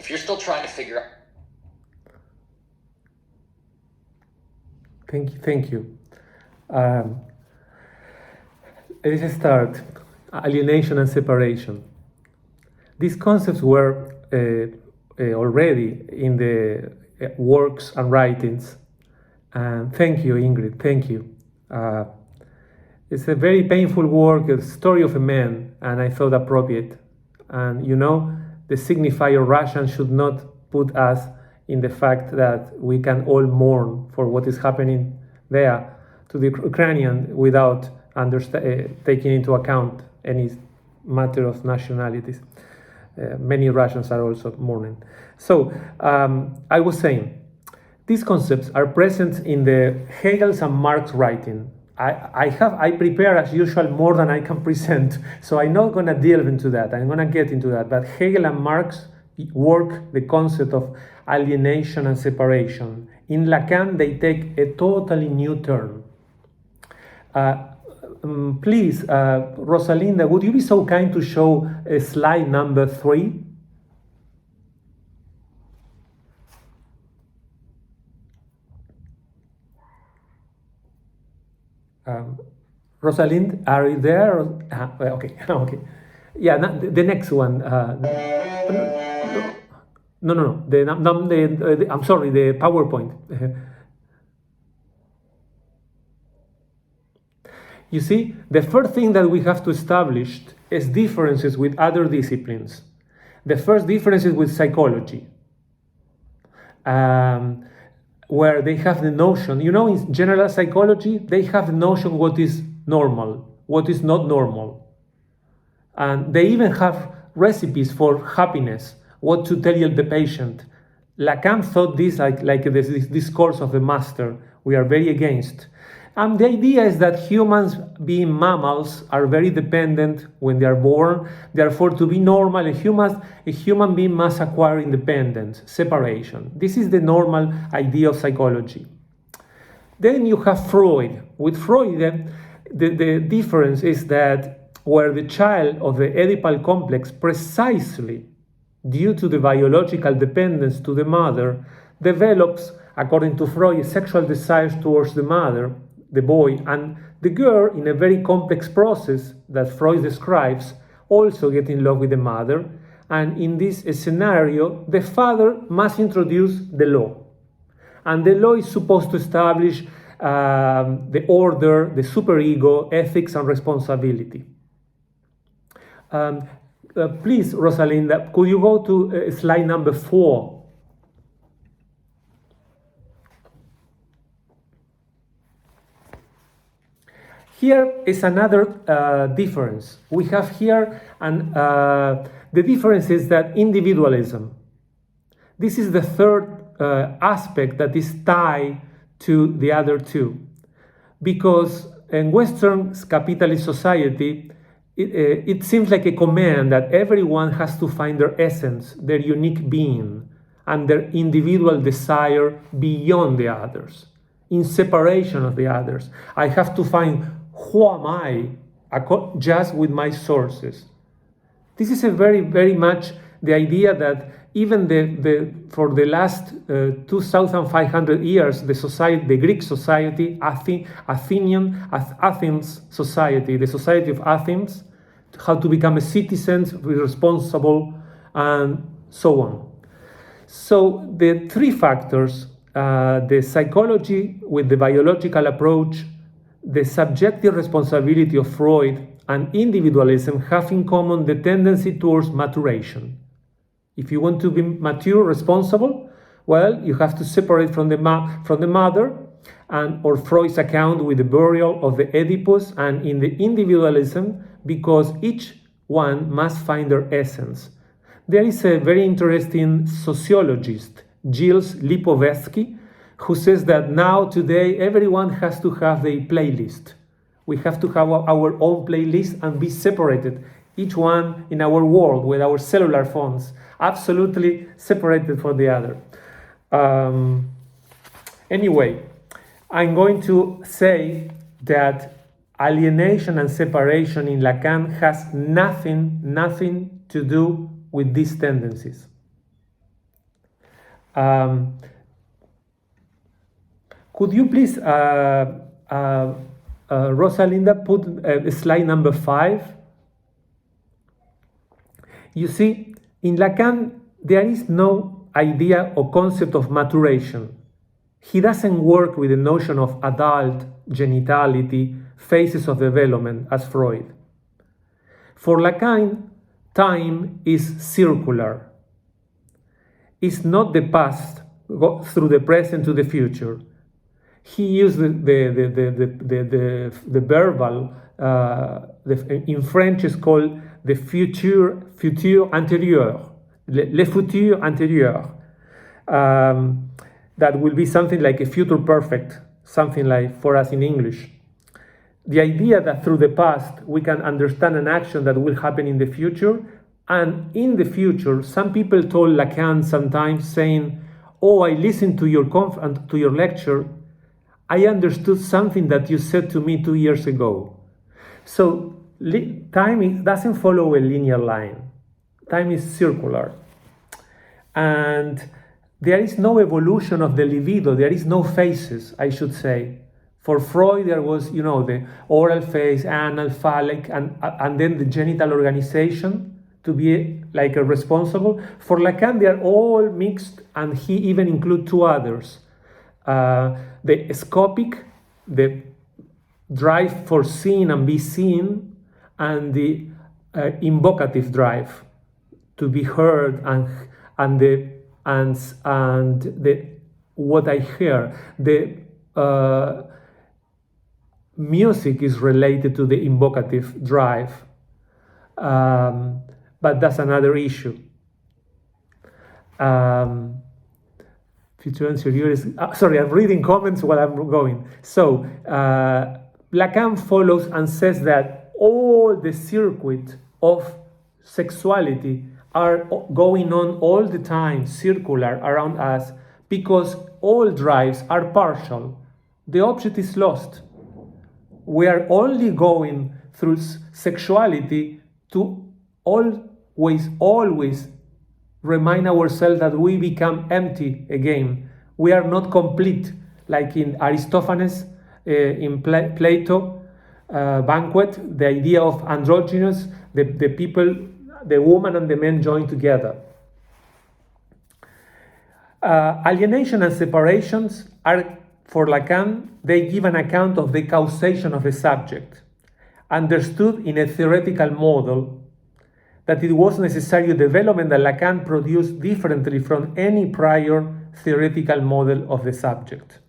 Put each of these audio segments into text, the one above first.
If you're still trying to figure out... Thank you. Let's start. Alienation and separation. These concepts were already in the works and writings. And thank you, Ingrid. Thank you. It's a very painful work, a story of a man, and I thought appropriate. And you know, the signifier Russian should not put us in the fact that we can all mourn for what is happening there to the Ukrainian without taking into account any matter of nationalities. Many Russians are also mourning. So I was saying, these concepts are present in the Hegel's and Marx writing. I prepare as usual more than I can present, so I'm not going to delve into that. I'm going to get into that. But Hegel and Marx work the concept of alienation and separation. In Lacan, they take a totally new turn. Please, Rosalinda, would you be so kind to show slide number 3? Rosalind, are you there? Okay, okay. Yeah, the next one. No. I'm sorry, the PowerPoint. You see, the first thing that we have to establish is differences with other disciplines. The first difference is with psychology, where they have the notion, you know, in general psychology, they have the notion what is normal, what is not normal. And they even have recipes for happiness, what to tell the patient. Lacan thought this like this discourse of the master we are very against. And the idea is that humans, being mammals, are very dependent when they are born. Therefore, to be normal, a human being must acquire independence, separation. This is the normal idea of psychology. Then you have Freud. With Freud, the difference is that where the child of the Oedipal complex, precisely due to the biological dependence to the mother, develops, according to Freud, sexual desires towards the mother, the boy, and the girl, in a very complex process that Freud describes, also get in love with the mother. And in this scenario, the father must introduce the law. And the law is supposed to establish the order, the superego, ethics, and responsibility. Please, Rosalinda, could you go to slide number 4? Here is another difference. We have here, and the difference is that individualism. This is the third aspect that is tied to the other two. Because in Western capitalist society, it seems like a command that everyone has to find their essence, their unique being, and their individual desire beyond the others, in separation of the others. I have to find who am I just with my sources. This is a very, very much the idea that even for the last 2,500 years, the Greek society, Athens society, the society of Athens, how to become a citizen, responsible, and so on. So the three factors, the psychology with the biological approach, the subjective responsibility of Freud, and individualism have in common the tendency towards maturation. If you want to be mature, responsible, well, you have to separate from the mother, or Freud's account with the burial of the Oedipus, and in the individualism, because each one must find their essence. There is a very interesting sociologist, Gilles Lipovetsky, who says that now, today, everyone has to have a playlist. We have to have our own playlist and be separated, each one in our world with our cellular phones, absolutely separated from the other. Anyway, I'm going to say that alienation and separation in Lacan has nothing to do with these tendencies. Um, could you please, Rosalinda, put slide number 5? You see, in Lacan, there is no idea or concept of maturation. He doesn't work with the notion of adult, genitality, phases of development as Freud. For Lacan, time is circular. It's not the past through the present to the future. He used the verbal, in French is called the futur antérieur, le futur antérieur. That will be something like a future perfect, something like for us in English. The idea that through the past we can understand an action that will happen in the future, and in the future, some people told Lacan sometimes saying, "Oh, I listened to your lecture. I understood something that you said to me 2 years ago." So time doesn't follow a linear line. Time is circular. And there is no evolution of the libido. There is no phases, I should say. For Freud, there was, the oral phase, anal, phallic, and then the genital organization to be like a responsible. For Lacan, they are all mixed, and he even includes 2 others. The scopic, the drive for seeing and be seen, and the invocative drive to be heard, and the what I hear. The music is related to the invocative drive, but that's another issue. Future anterior is, sorry, I'm reading comments while I'm going. So Lacan follows and says that all the circuit of sexuality are going on all the time, circular around us, because all drives are partial. The object is lost. We are only going through sexuality to always remind ourselves that we become empty again. We are not complete, like in Aristophanes, in Plato, Banquet, the idea of androgynous, the people, the woman and the man joined together. Alienation and separations are, for Lacan, they give an account of the causation of a subject, understood in a theoretical model, that it was necessary development that Lacan produced differently from any prior theoretical model of the subject.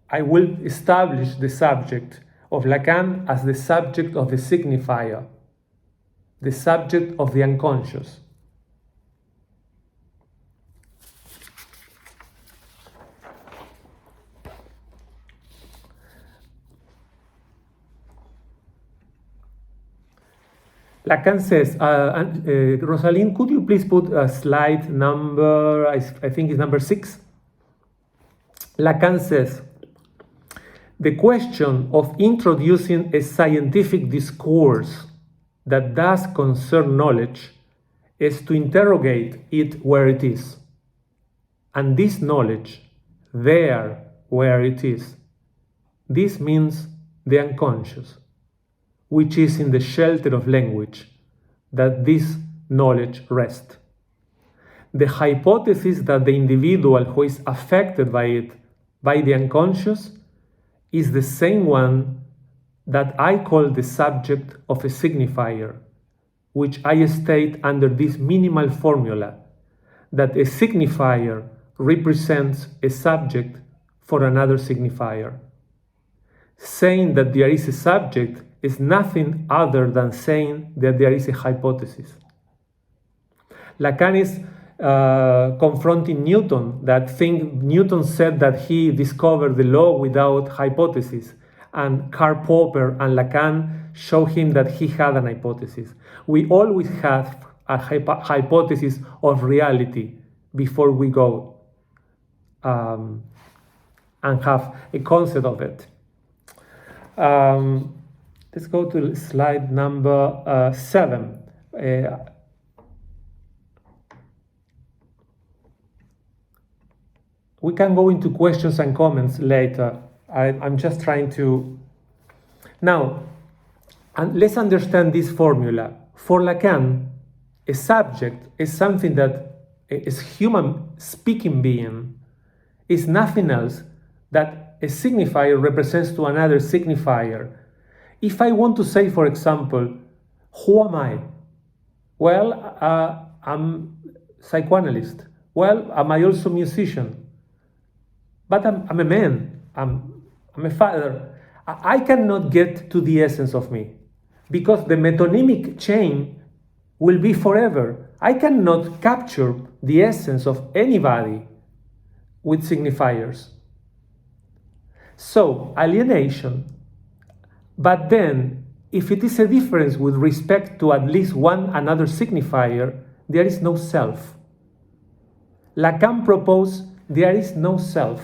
I will establish the subject of Lacan as the subject of the signifier, the subject of the unconscious. Lacan says, Rosalind, could you please put a slide number, I think it's number 6? Lacan says, the question of introducing a scientific discourse that does concern knowledge is to interrogate it where it is. And this knowledge, there where it is, this means the unconscious, which is in the shelter of language, that this knowledge rests. The hypothesis that the individual who is affected by it, by the unconscious, is the same one that I call the subject of a signifier, which I state under this minimal formula, that a signifier represents a subject for another signifier. Saying that there is a subject is nothing other than saying that there is a hypothesis. Lacan is confronting Newton, Newton said that he discovered the law without hypothesis, and Karl Popper and Lacan show him that he had an hypothesis. We always have a hypothesis of reality before we go and have a concept of it. Let's go to slide number 7. we can go into questions and comments later. I'm just trying to... Now, and let's understand this formula. For Lacan, a subject is something that is human speaking being, is nothing else that a signifier represents to another signifier. If I want to say, for example, who am I? Well, I'm psychoanalyst. Well, am I also musician? But I'm a man. I'm a father. I cannot get to the essence of me because the metonymic chain will be forever. I cannot capture the essence of anybody with signifiers. So, alienation. But then, if it is a difference with respect to at least one another signifier, there is no self. Lacan proposed there is no self.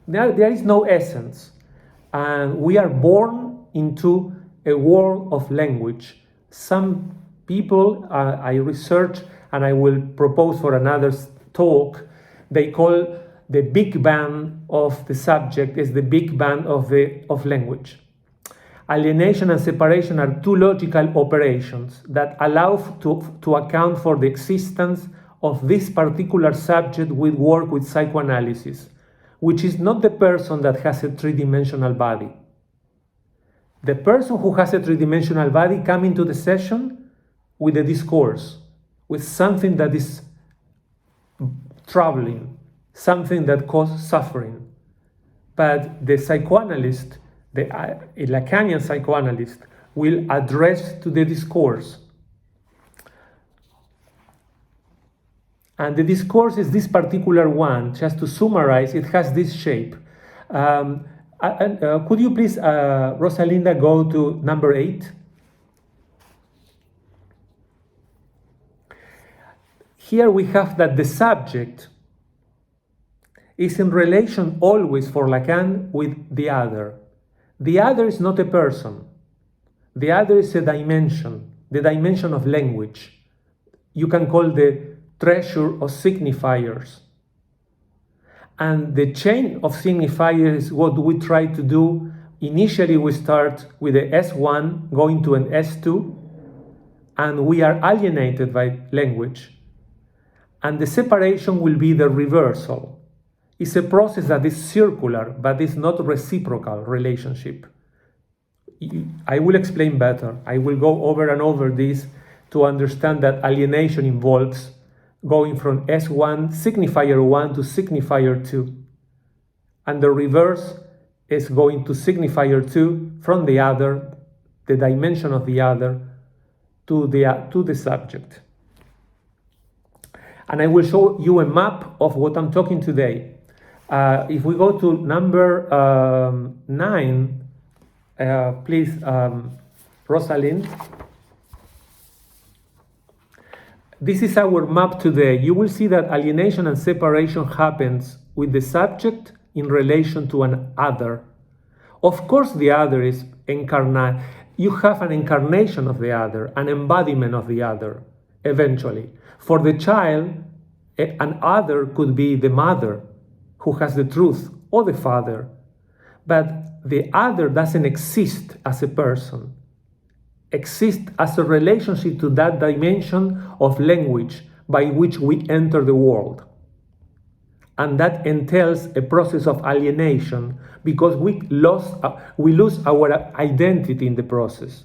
There is no essence. And we are born into a world of language. Some people I research and I will propose for another talk, they call the big bang of the subject is the big bang of language. Alienation and separation are two logical operations that allow to account for the existence of this particular subject with work with psychoanalysis, which is not the person that has a three-dimensional body. The person who has a three-dimensional body comes into the session with a discourse, with something that is troubling, something that causes suffering. But the psychoanalyst, a Lacanian psychoanalyst, will address to the discourse. And the discourse is this particular one. Just to summarize, it has this shape. Could you please, Rosalinda, go to number 8? Here we have that the subject is in relation always for Lacan with the other. The other is not a person. The other is a dimension, the dimension of language. You can call the treasure of signifiers. And the chain of signifiers is what we try to do. Initially, we start with the S1 going to an S2, and we are alienated by language. And the separation will be the reversal. It's a process that is circular, but it's not reciprocal relationship. I will explain better. I will go over and over this to understand that alienation involves going from S1, signifier 1 to signifier 2. And the reverse is going to signifier 2 from the other, the dimension of the other, to the subject. And I will show you a map of what I'm talking today. If we go to number 9, please, Rosalind. This is our map today. You will see that alienation and separation happens with the subject in relation to an other. Of course, the other is incarnate. You have an incarnation of the other, an embodiment of the other, eventually. For the child, an other could be the mother, who has the truth, or the father. But the other doesn't exist as a person. Exist as a relationship to that dimension of language by which we enter the world. And that entails a process of alienation because we lose our identity in the process.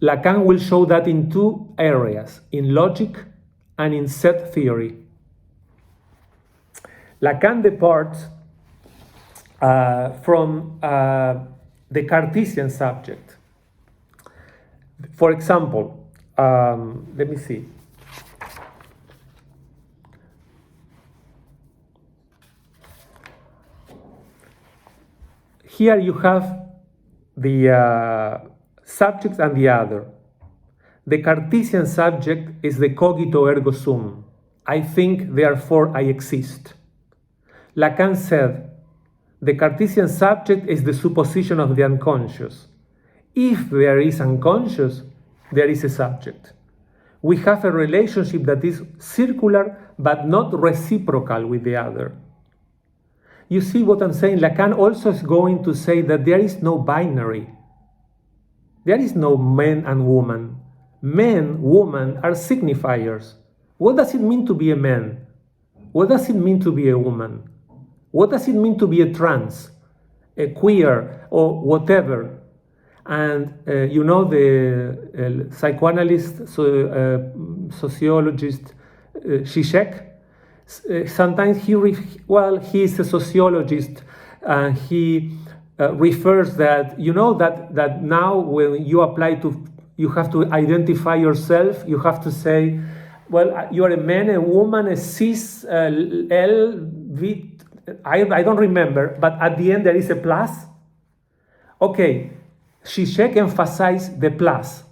Lacan will show that in two areas, in logic and in set theory. Lacan departs from the Cartesian subject. For example, let me see. Here you have the subject and the other. The Cartesian subject is the cogito ergo sum. I think, therefore I exist. Lacan said, the Cartesian subject is the supposition of the unconscious. If there is unconscious, there is a subject. We have a relationship that is circular but not reciprocal with the other. You see what I'm saying? Lacan also is going to say that there is no binary. There is no man and woman. Men, woman are signifiers. What does it mean to be a man? What does it mean to be a woman? What does it mean to be a trans, a queer, or whatever? And the psychoanalyst, sociologist Zizek, sometimes he is a sociologist, and he refers that that now when you you have to identify yourself. You have to say, well, you are a man, a woman, a cis, L, V. I don't remember, but at the end there is a plus. Okay, Zizek emphasized the plus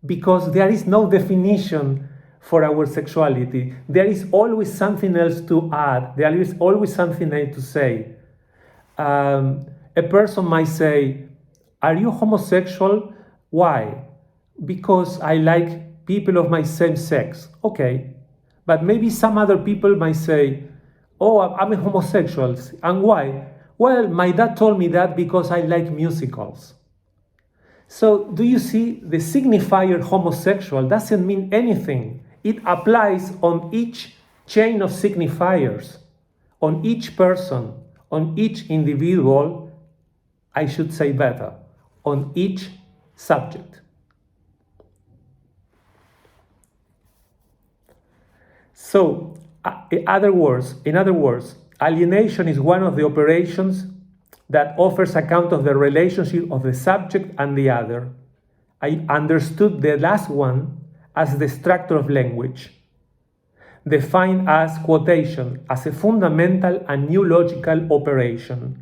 because there is no definition for our sexuality. There is always something else to add. There is always something else to say. A person might say, are you homosexual? Why? Because I like people of my same sex. Okay. But maybe some other people might say, oh, I'm a homosexual. And why? Well, my dad told me that because I like musicals. So do you see, the signifier homosexual doesn't mean anything. It applies on each chain of signifiers, on each person, on each individual, I should say better, on each subject. So, in other words, alienation is one of the operations that offers account of the relationship of the subject and the other. I understood the last one as the structure of language, defined as quotation, as a fundamental and new logical operation,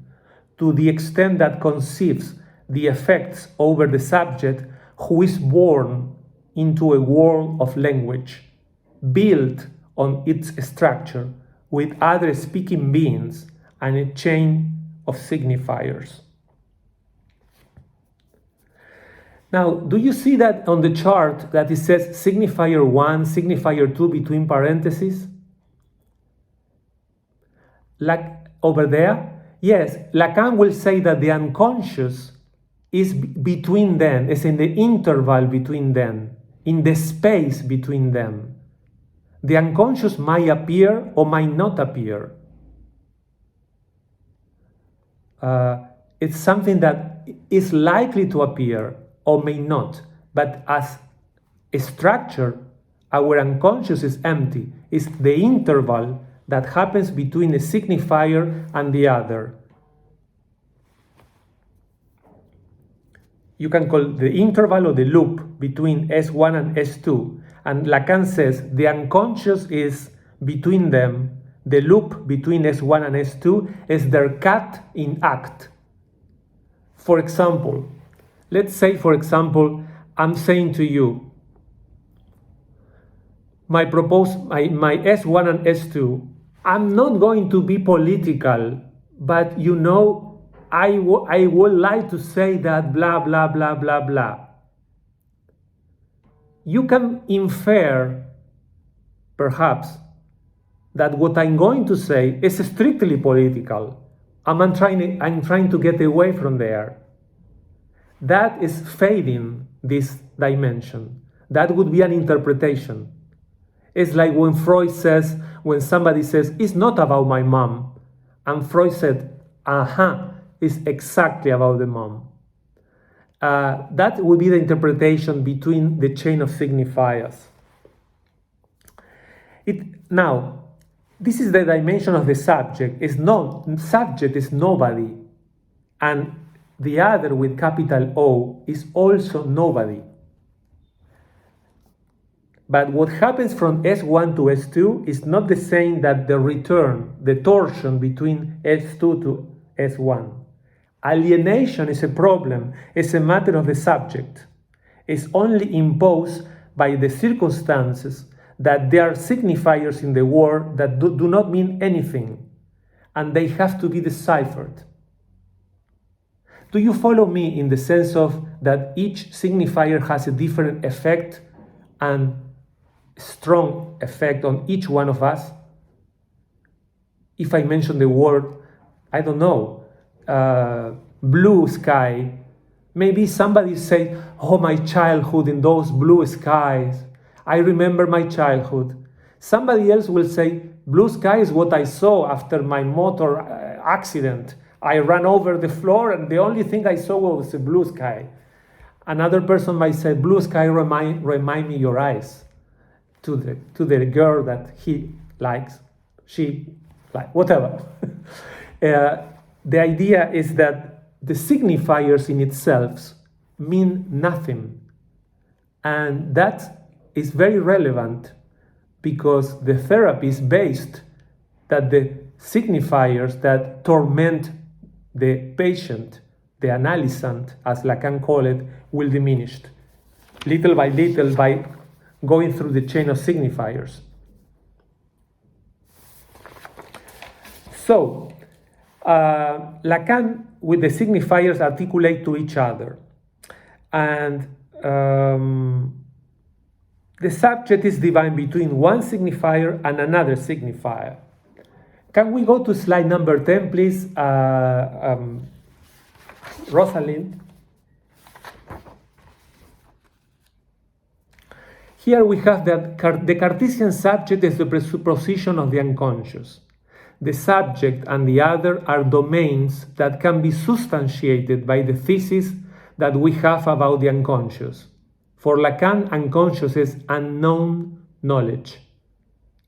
to the extent that conceives the effects over the subject who is born into a world of language, built on its structure with other speaking beings and a chain of signifiers. Now, do you see that on the chart that it says signifier 1, signifier 2 between parentheses? Like over there? Yes, Lacan will say that the unconscious is between them, is in the interval between them, in the space between them. The unconscious might appear or might not appear. It's something that is likely to appear or may not, but as a structure, our unconscious is empty. It's the interval that happens between a signifier and the other. You can call the interval or the loop between S1 and S2. And Lacan says the unconscious is between them. The loop between S1 and S2 is their cut in act. For example, let's say, for example, I'm saying to you, my S1 and S2, I'm not going to be political, but I would like to say that blah, blah, blah, blah, blah. You can infer, perhaps, that what I'm going to say is strictly political. I'm trying to get away from there. That is fading this dimension. That would be an interpretation. It's like when when somebody says, it's not about my mom. And Freud said, it's exactly about the mom. That would be the interpretation between the chain of signifiers. Now, this is the dimension of the subject. Subject is nobody. And the other with capital O is also nobody. But what happens from S1 to S2 is not the same that the torsion between S2 to S1. Alienation is a problem, it's a matter of the subject. It's only imposed by the circumstances that there are signifiers in the world that do not mean anything, and they have to be deciphered. Do you follow me in the sense of that each signifier has a different effect and strong effect on each one of us? If I mention the word, I don't know, blue sky, maybe somebody say, oh, my childhood in those blue skies. I remember my childhood. Somebody else will say, blue sky is what I saw after my motor accident. I ran over the floor and the only thing I saw was a blue sky. Another person might say, blue sky remind me your eyes, to the girl that he likes, she like, whatever. The idea is that the signifiers in itself mean nothing. And that is very relevant because the therapy is based that the signifiers that torment the patient, the analysant, as Lacan called it, will diminish little by little by going through the chain of signifiers. So, Lacan with the signifiers articulate to each other. And the subject is divided between one signifier and another signifier. Can we go to slide number 10, please, Rosalind? Here we have that the Cartesian subject is the presupposition of the unconscious. The subject and the other are domains that can be substantiated by the thesis that we have about the unconscious. For Lacan, unconscious is unknown knowledge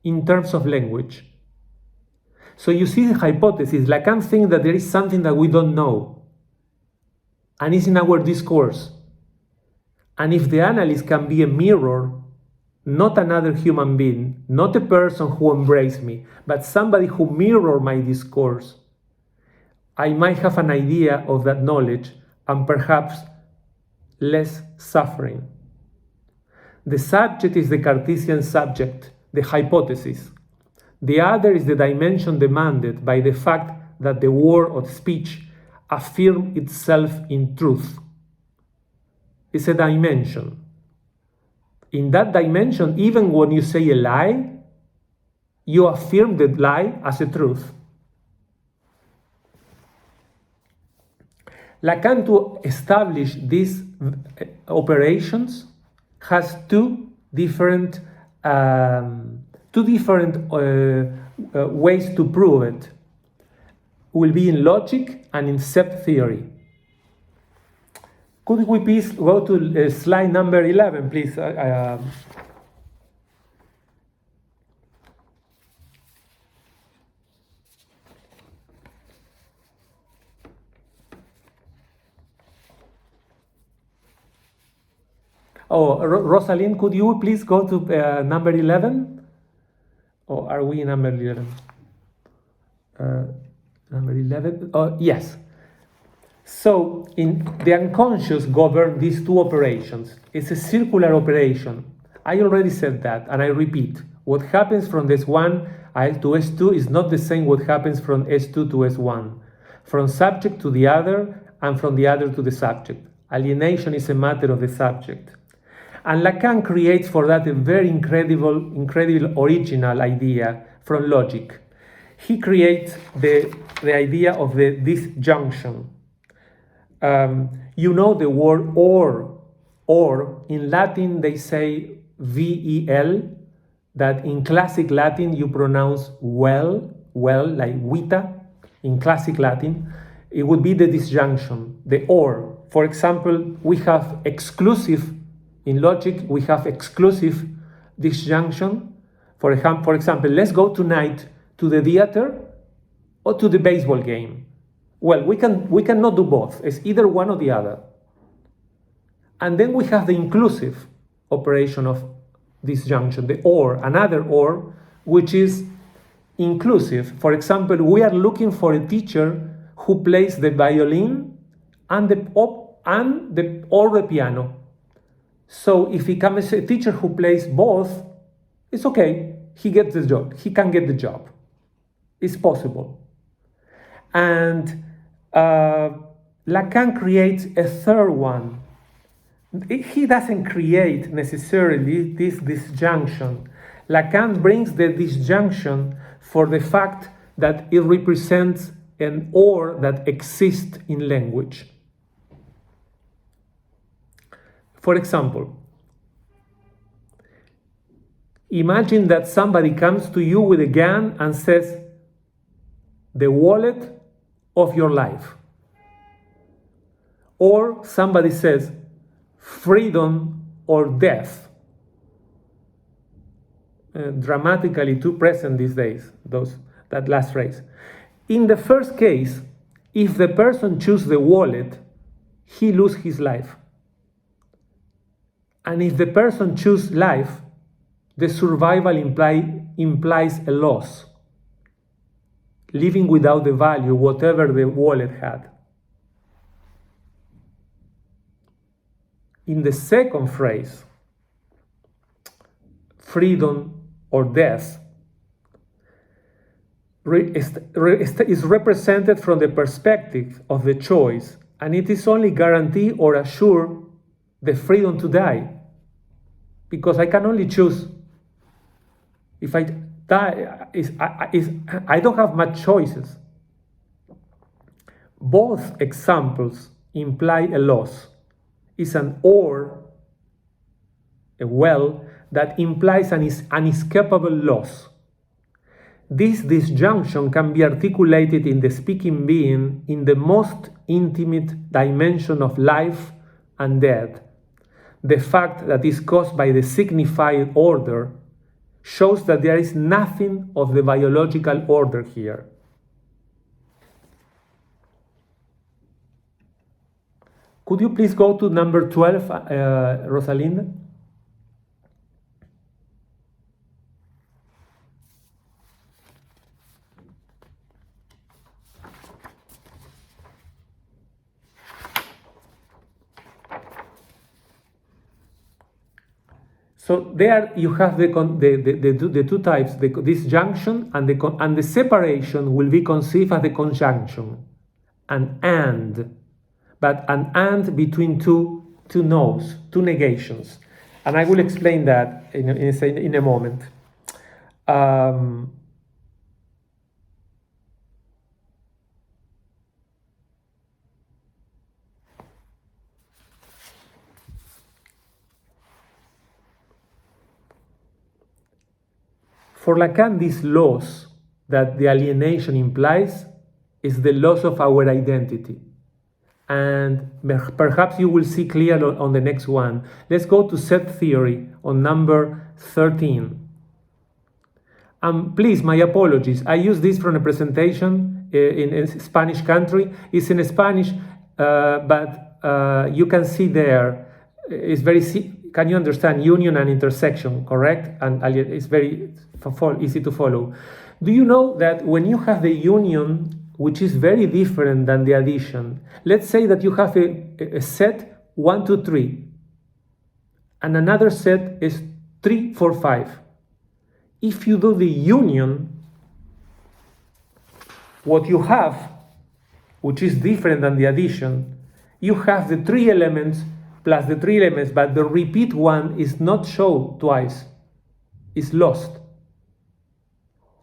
in terms of language. So you see the hypothesis. Lacan thinks that there is something that we don't know, and it's in our discourse. And if the analyst can be a mirror, not another human being, not a person who embraced me, but somebody who mirrored my discourse, I might have an idea of that knowledge and perhaps less suffering. The subject is the Cartesian subject, the hypothesis. The other is the dimension demanded by the fact that the word or speech affirms itself in truth. It's a dimension. In that dimension, even when you say a lie, you affirm the lie as a truth. Lacan, to establish these operations, has two different ways to prove it. Will be in logic and in set theory. Could we please go to slide number 11, please? Oh, Rosalind, could you please go to number 11? Or are we in number 11? Number 11? Yes. So, in the unconscious govern these two operations. It's a circular operation. I already said that, and I repeat. What happens from S1 to S2 is not the same what happens from S2 to S1. From subject to the other, and from the other to the subject. Alienation is a matter of the subject. And Lacan creates for that a very incredible original idea from logic. He creates the idea of the disjunction. You know the word or in Latin they say vel, that in classic Latin you pronounce well, like vita. In classic Latin, it would be the disjunction, the or. For example, we have exclusive, in logic, we have exclusive disjunction. For example, let's go tonight to the theater or to the baseball game. Well, we cannot do both. It's either one or the other. And then we have the inclusive operation of disjunction, the or, another or, which is inclusive. For example, we are looking for a teacher who plays the violin and the piano. So if he comes a teacher who plays both, it's okay. He gets the job. He can get the job. It's possible. And Lacan creates a third one. He doesn't create necessarily this disjunction. Lacan brings the disjunction for the fact that it represents an or that exists in language. For example, imagine that somebody comes to you with a gun and says, the wallet of your life. Or somebody says, freedom or death. Dramatically too present these days, that last phrase. In the first case, if the person chooses the wallet, he loses his life. And if the person chooses life, the survival implies a loss, living without the value, whatever the wallet had. In the second phrase, freedom or death, is represented from the perspective of the choice, and it is only guarantee or assure the freedom to die, because I can only choose. If I die, I don't have much choices. Both examples imply a loss. It's an or, a well, that implies an inescapable loss. This disjunction can be articulated in the speaking being in the most intimate dimension of life and death. The fact that is caused by the signified order shows that there is nothing of the biological order here. Could you please go to number 12, Rosalinda? So there you have the two types, the disjunction and the separation will be conceived as the conjunction, but an and between two no's, two negations. And I will explain that in a moment. For Lacan, this loss that the alienation implies is the loss of our identity. And perhaps you will see clearly on the next one. Let's go to set theory on number 13. Please, my apologies. I use this from a presentation in a Spanish country. It's in Spanish, but you can see there, it's very, can you understand union and intersection, correct? And it's very easy to follow. Do you know that when you have the union, which is very different than the addition, let's say that you have a set 1, 2, 3, and another set is 3, 4, 5. If you do the union, what you have, which is different than the addition, you have the 3 elements plus the 3 elements, but the repeat one is not shown twice, it's lost.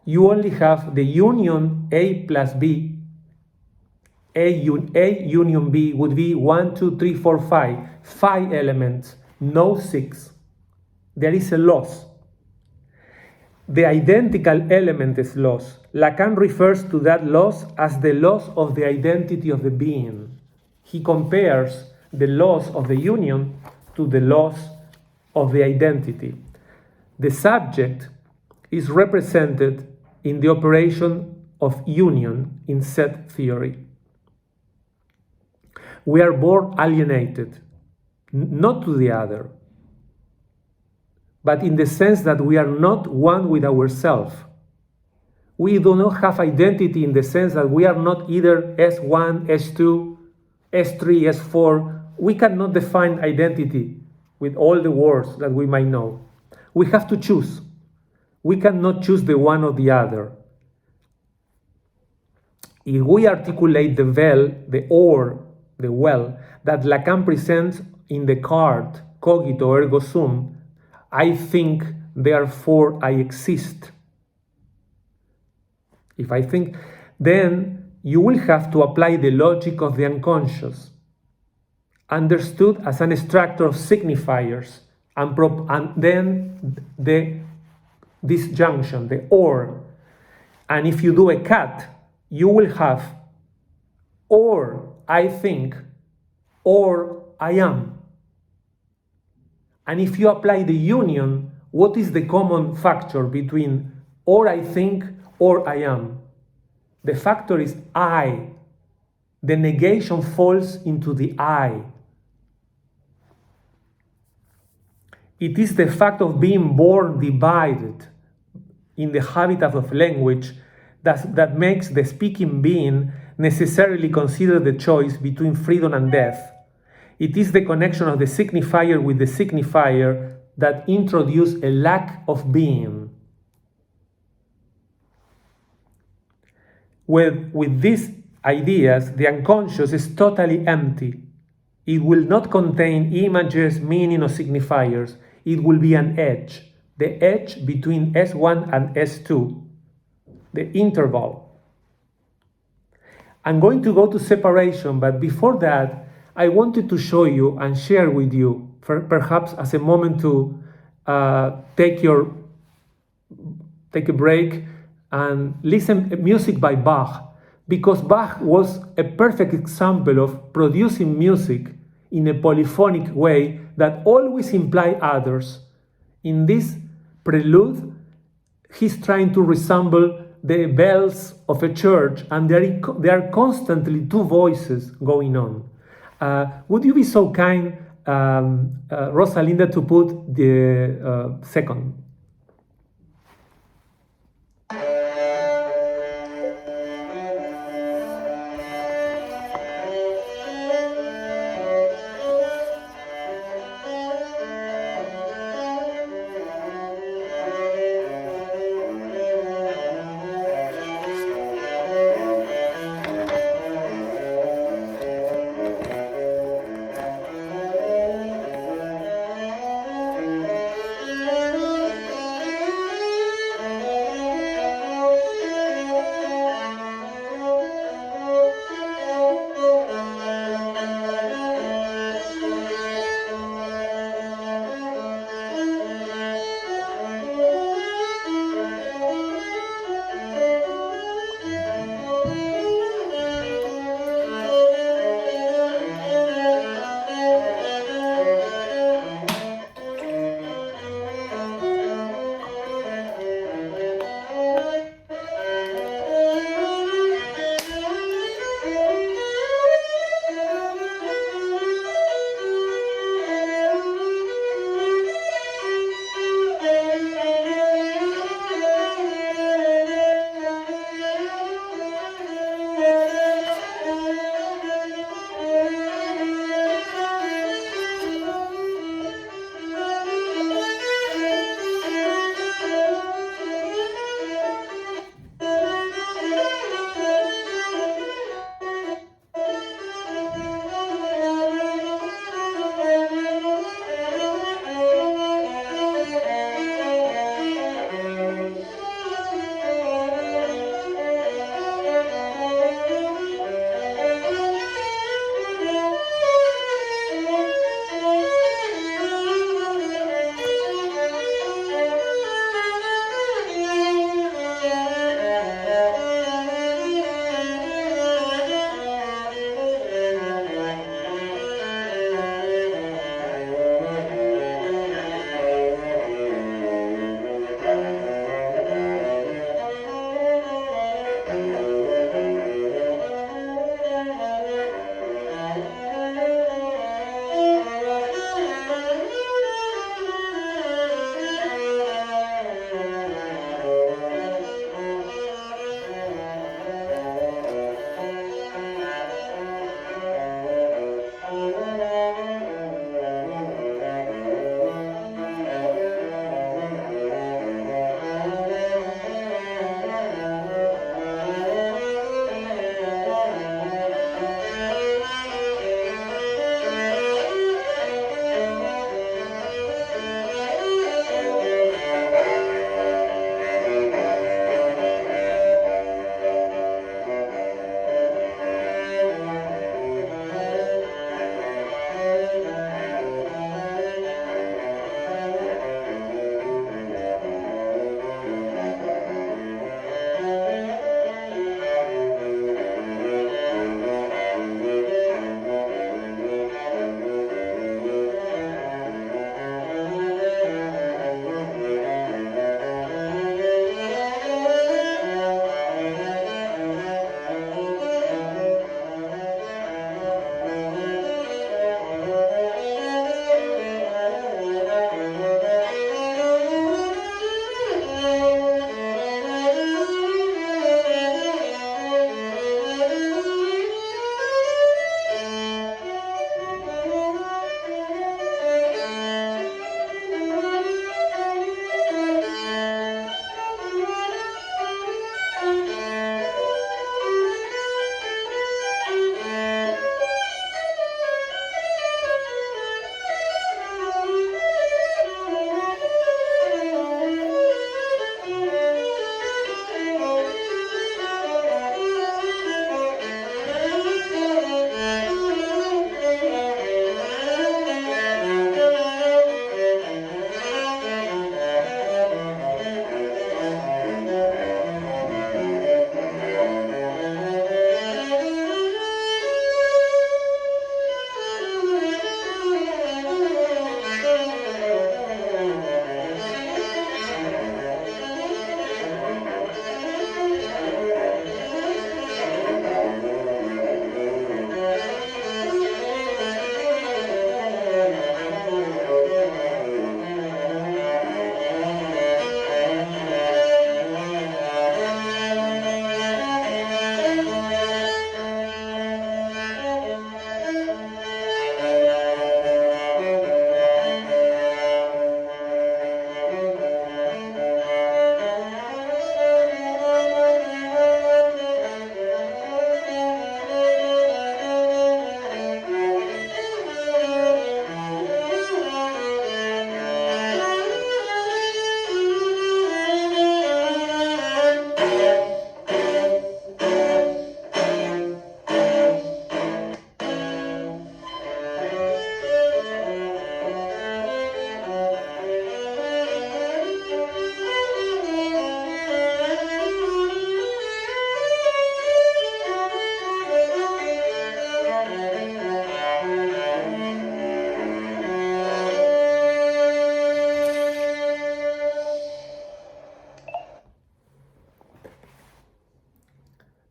You only have the union A plus B. A union B would be 1, 2, 3, 4, 5. 5 elements, no 6. There is a loss. The identical element is lost. Lacan refers to that loss as the loss of the identity of the being. He compares the loss of the union to the loss of the identity. The subject is represented in the operation of union in set theory. We are born alienated, not to the other, but in the sense that we are not one with ourselves. We do not have identity in the sense that we are not either S1, S2, S3, S4. We cannot define identity with all the words that we might know. We have to choose. We cannot choose the one or the other. If we articulate the well, the well, that Lacan presents in the card, cogito ergo sum, I think, therefore I exist. If I think, then you will have to apply the logic of the unconscious, understood as an extractor of signifiers, and then the disjunction, the or. And if you do a cut, you will have or I think, or I am. And if you apply the union, what is the common factor between or I think or I am? The factor is I. The negation falls into the I. It is the fact of being born divided in the habitat of language that makes the speaking being necessarily consider the choice between freedom and death. It is the connection of the signifier with the signifier that introduces a lack of being. With these ideas, the unconscious is totally empty. It will not contain images, meaning, or signifiers. It will be an edge, the edge between S1 and S2, the interval. I'm going to go to separation, but before that, I wanted to show you and share with you, perhaps as a moment to take a break and listen to music by Bach, because Bach was a perfect example of producing music in a polyphonic way that always implies others. In this prelude, he's trying to resemble the bells of a church, and there are constantly two voices going on. Would you be so kind, Rosalinda, to put the second?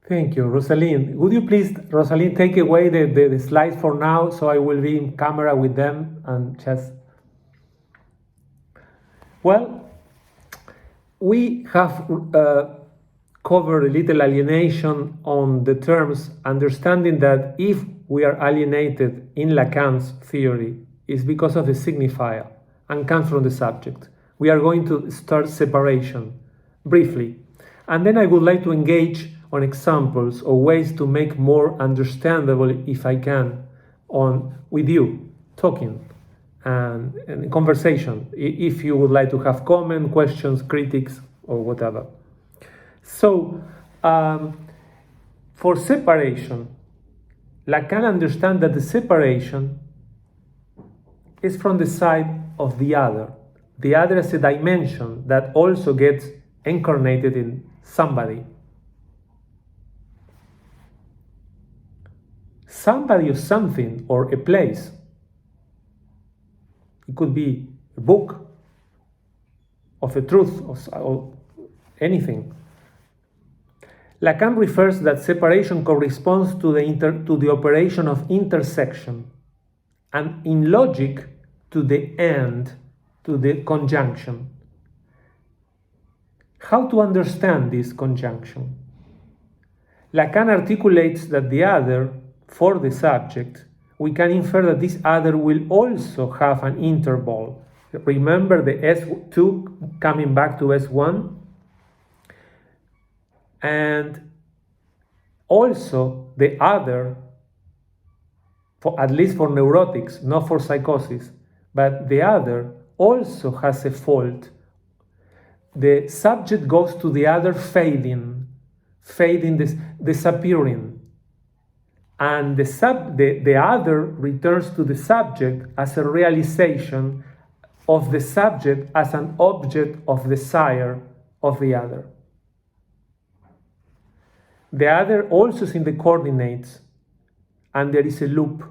Thank you, Rosalind. Would you please, Rosalind, take away the slides for now so I will be in camera with them and just... Well, we have covered a little alienation on the terms, understanding that if we are alienated in Lacan's theory, it's because of the signifier and comes from the subject. We are going to start separation briefly. And then I would like to engage on examples or ways to make more understandable, if I can, with you, talking and conversation, if you would like to have comment, questions, critiques, or whatever. So, for separation, Lacan understands that the separation is from the side of the other. The other is a dimension that also gets incarnated in somebody. Somebody or something or a place. It could be a book of a truth or anything. Lacan refers that separation corresponds to the operation of intersection, and in logic to the end, to the conjunction. How to understand this conjunction? Lacan articulates that the other, for the subject, we can infer that this other will also have an interval. Remember the S2 coming back to S1? And also the other, at least for neurotics, not for psychosis, but the other also has a fault. The subject goes to the other fading, disappearing. And the other returns to the subject as a realization of the subject as an object of desire of the other. The other also is in the coordinates, and there is a loop.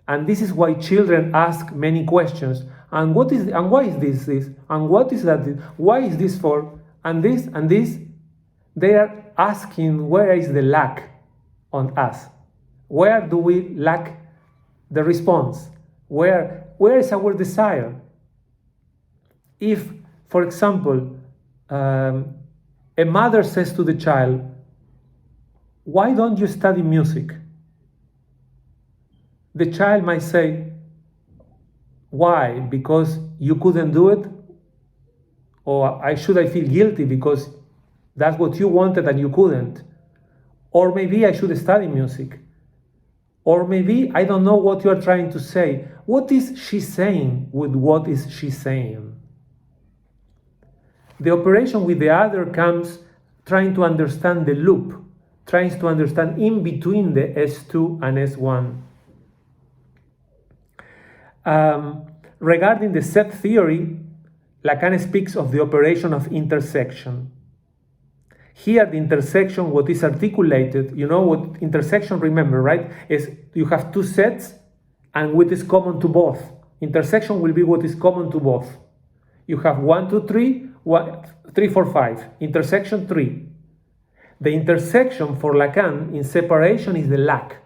And this is why children ask many questions. And why is this? And what is that? Why is this for? And this and this. They are asking, where is the lack on us? Where do we lack the response? Where is our desire? If, for example, a mother says to the child, why don't you study music? The child might say, why? Because you couldn't do it? Or I feel guilty because that's what you wanted and you couldn't? Or maybe I should study music. Or maybe I don't know what you are trying to say. What is she saying with what is she saying? The operation with the other comes trying to understand the loop, trying to understand in between the S2 and S1. Regarding the set theory, Lacan speaks of the operation of intersection. Here, the intersection, what is articulated, you know what intersection, remember, right? Is you have two sets and what is common to both. Intersection will be what is common to both. You have 1, 2, 3, 3, 4, 5. Intersection 3. The intersection for Lacan in separation is the lack.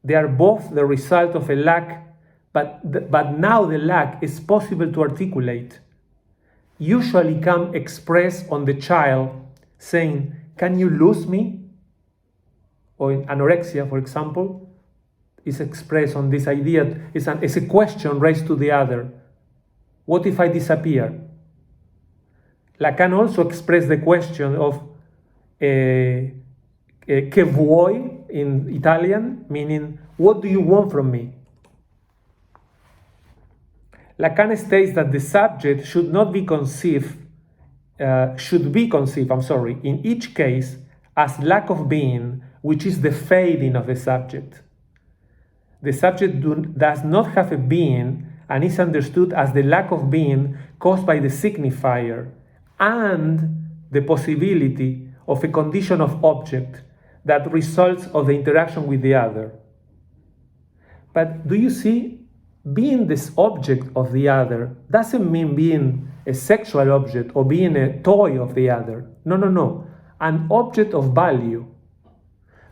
They are both the result of a lack, but now the lack is possible to articulate. Usually come expressed on the child saying, can you lose me? Or in anorexia, for example, is expressed on this idea. It's a question raised to the other. What if I disappear? Lacan also expressed the question of che vuoi in Italian, meaning, what do you want from me? Lacan states that the subject should be conceived, in each case, as lack of being, which is the fading of the subject. The subject does not have a being and is understood as the lack of being caused by the signifier and the possibility of a condition of object that results of the interaction with the other. But do you see, being this object of the other doesn't mean being a sexual object or being a toy of the other. No, no, no. An object of value.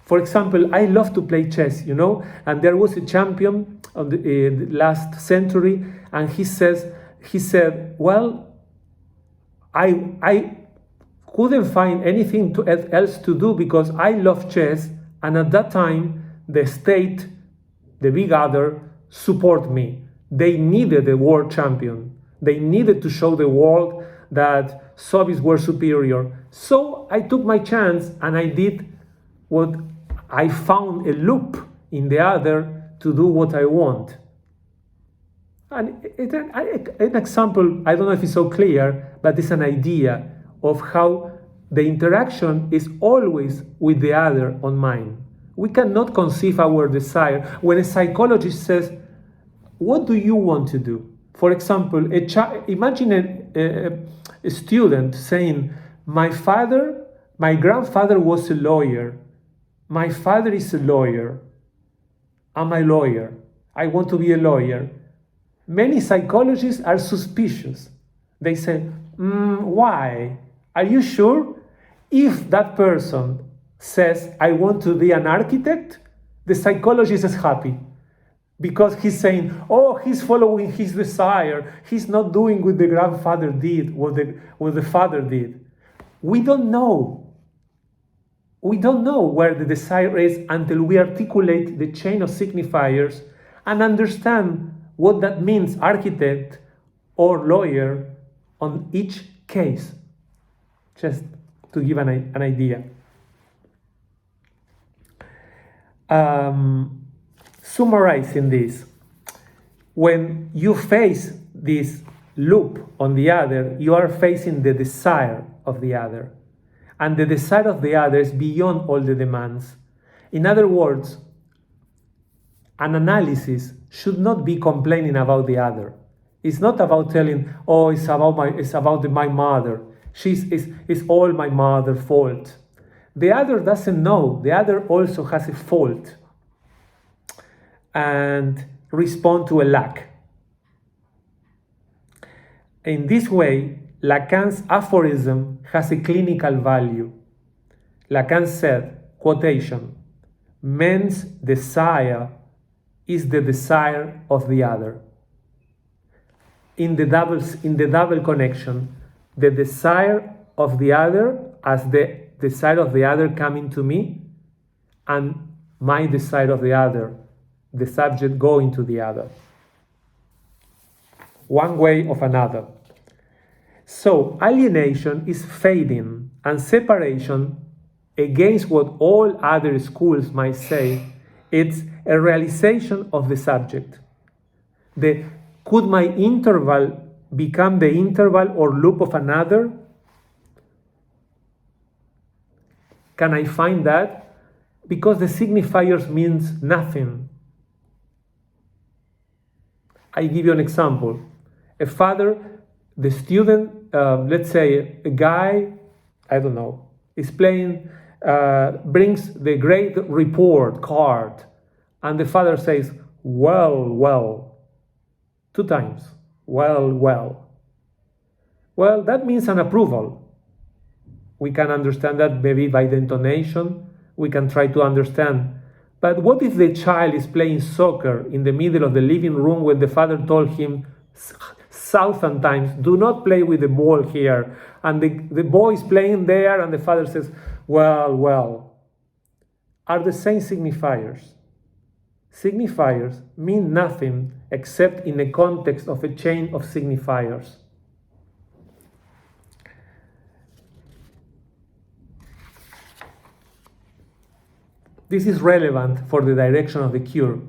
For example, I love to play chess, and there was a champion of the last century, and he said, well, I couldn't find anything else to do because I love chess, and at that time, the state, the big other, support me. They needed a world champion. They needed to show the world that Soviets were superior. So I took my chance and I did what I found a loop in the other to do what I want. And an example, I don't know if it's so clear, but it's an idea of how the interaction is always with the other on mind. We cannot conceive our desire. When a psychologist says, what do you want to do? For example, imagine a student saying, my grandfather was a lawyer. My father is a lawyer. I'm a lawyer. I want to be a lawyer. Many psychologists are suspicious. They say, why? Are you sure? If that person says, I want to be an architect, the psychologist is happy. Because he's saying, he's following his desire. He's not doing what the grandfather did, what the father did. We don't know. We don't know where the desire is until we articulate the chain of signifiers and understand what that means, architect or lawyer, on each case. Just to give an idea. Summarizing this, when you face this loop on the other, you are facing the desire of the other. And the desire of the other is beyond all the demands. In other words, an analysis should not be complaining about the other. It's not about telling, it's about my mother. It's all my mother's fault. The other doesn't know. The other also has a fault. And respond to a lack. In this way, Lacan's aphorism has a clinical value. Lacan said, quotation, man's desire is the desire of the other. In the double connection, the desire of the other as the desire of the other coming to me, and my desire of the other, the subject going to the other. One way of another. So alienation is fading, and separation, against what all other schools might say, it's a realization of the subject. Could my interval become the interval or loop of another? Can I find that? Because the signifiers means nothing. I give you an example. A father, the student, let's say a guy, I don't know, is playing, brings the grade report card, and the father says, well, 2 times, well. Well, that means an approval. We can understand that maybe by the intonation, we can try to understand. But what if the child is playing soccer in the middle of the living room when the father told him 1,000 times, do not play with the ball here, and the boy is playing there and the father says, well, are the same signifiers. Signifiers mean nothing except in the context of a chain of signifiers. This is relevant for the direction of the cure.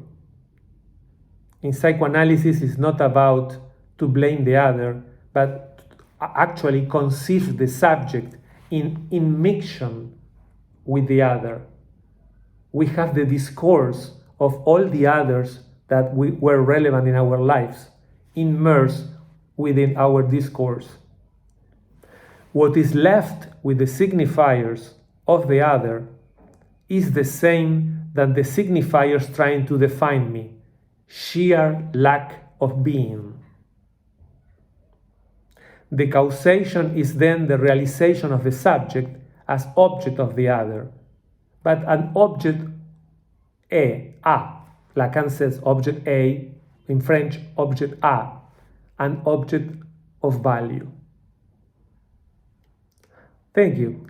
In psychoanalysis, it's not about to blame the other, but actually conceive the subject in immixtion with the other. We have the discourse of all the others that were relevant in our lives, immersed within our discourse. What is left with the signifiers of the other is the same that the signifiers trying to define me, sheer lack of being. The causation is then the realization of the subject as object of the other. But an object A, Lacan says object A, in French, object A, an object of value. Thank you.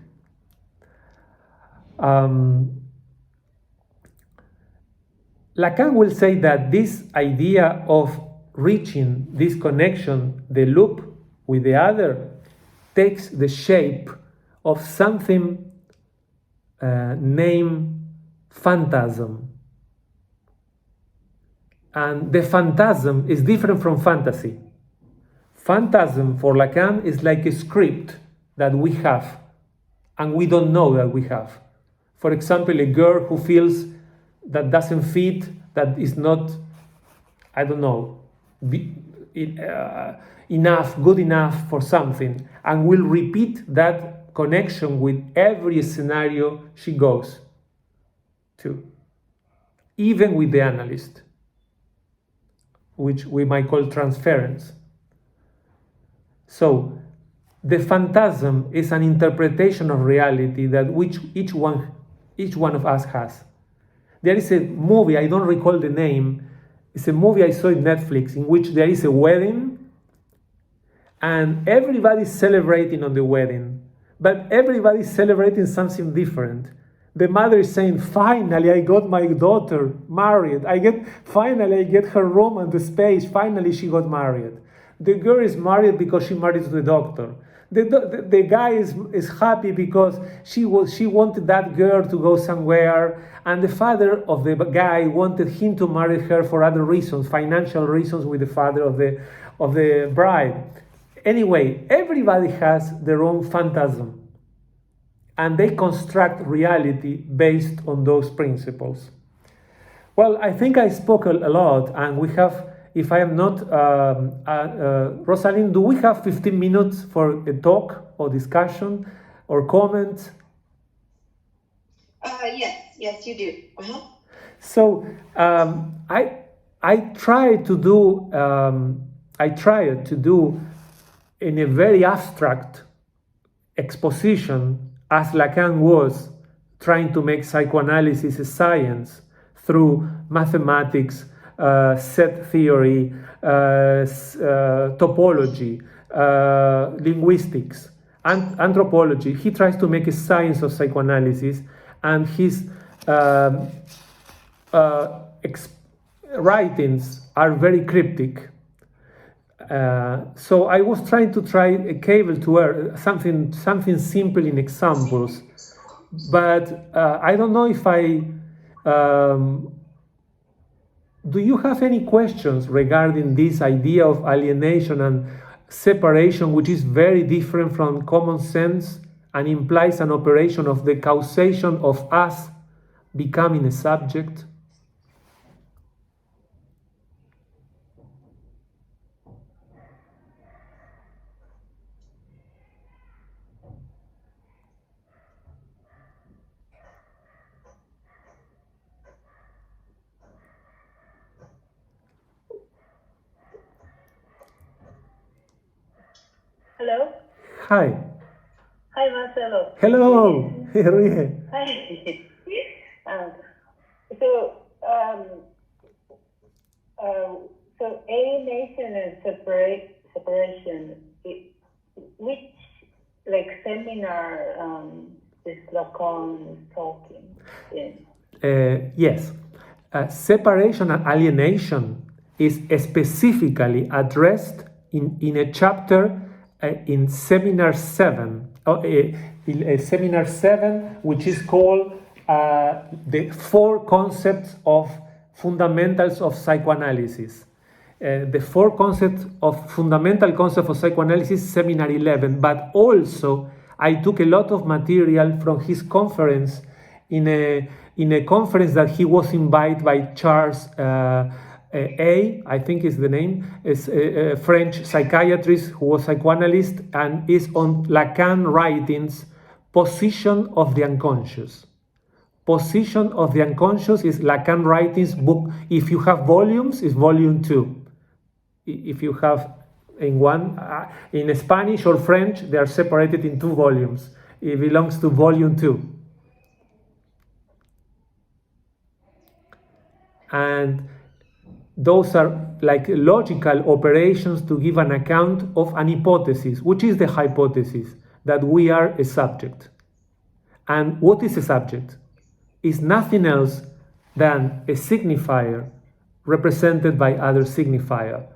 Lacan will say that this idea of reaching this connection, the loop with the other, takes the shape of something named phantasm. And the phantasm is different from fantasy. Phantasm for Lacan is like a script that we have and we don't know that we have. For example, a girl who feels that doesn't fit, that is not, I don't know, good enough for something, and will repeat that connection with every scenario she goes to, even with the analyst, which we might call transference. So the phantasm is an interpretation of reality that each one of us has. There is a movie, I don't recall the name, it's a movie I saw in Netflix in which there is a wedding and everybody's celebrating on the wedding, but everybody's celebrating something different. The mother is saying, finally I got my daughter married, finally I get her room and the space, finally she got married. The girl is married because she married to the doctor. The guy is happy because she wanted that girl to go somewhere, and the father of the guy wanted him to marry her for other reasons, financial reasons, with the father of the bride. Anyway, everybody has their own phantasm, and they construct reality based on those principles. Well, I think I spoke a lot, and we have, if I am not, Rosalind, do we have 15 minutes for a talk or discussion or comment? Yes, you do. Uh-huh. So I try to do in a very abstract exposition, as Lacan was trying to make psychoanalysis a science through mathematics, set theory, topology, linguistics, and anthropology. He tries to make a science of psychoanalysis, and his writings are very cryptic. So I was trying to a cable to air, something simple in examples, but I don't know if do you have any questions regarding this idea of alienation and separation, which is very different from common sense and implies an operation of the causation of us becoming a subject? Hello? Hi. Hi, Marcelo. Hello. Hi. So alienation and separation, which seminar is Lacan talking in? Yes. Separation and alienation is specifically addressed in a chapter in Seminar 7, Seminar 7, which is called the 4 concepts of fundamentals of psychoanalysis. The 4 concepts of fundamental concepts of psychoanalysis, Seminar 11, but also I took a lot of material from his conference in a conference that he was invited by Charles I think is the name, is a French psychiatrist who was psychoanalyst and is on Lacan writings, Position of the Unconscious. Position of the Unconscious is Lacan writings book. If you have volumes, it's volume 2. If you have In Spanish or French, they are separated in 2 volumes. It belongs to volume 2. And those are like logical operations to give an account of an hypothesis, which is the hypothesis that we are a subject. And what is a subject? It's nothing else than a signifier represented by other signifier.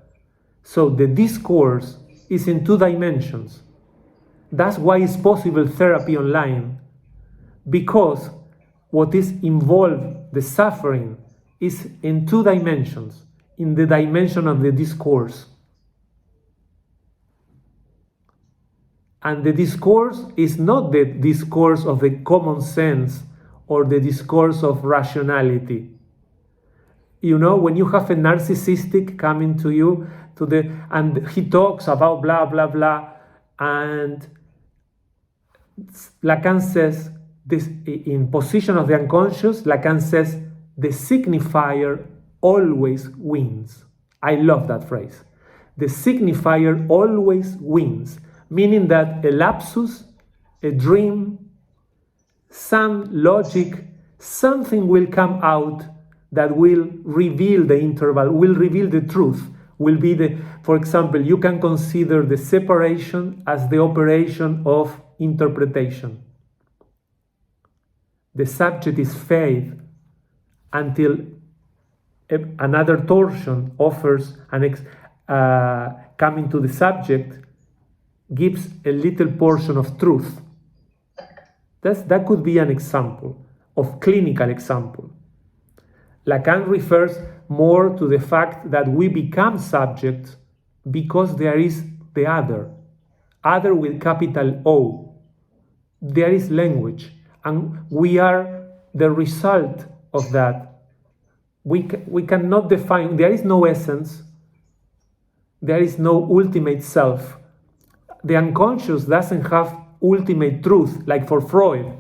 So the discourse is in 2 dimensions. That's why it's possible therapy online, because what is involved, the suffering, is in 2 dimensions, in the dimension of the discourse. And the discourse is not the discourse of the common sense or the discourse of rationality. You know, when you have a narcissistic coming to you, and he talks about blah, blah, blah, and Lacan says, this, in Position of the Unconscious, Lacan says, the signifier always wins. I love that phrase. The signifier always wins, meaning that a lapsus, a dream, some logic, something will come out that will reveal the interval, will reveal the truth, will be for example, you can consider the separation as the operation of interpretation. The subject is faith until another torsion offers coming to the subject, gives a little portion of truth. That could be an example of clinical example. Lacan refers more to the fact that we become subjects because there is the other with capital O. There is language, and we are the result of that. We cannot define, there is no essence, there is no ultimate self. The unconscious doesn't have ultimate truth, like for Freud.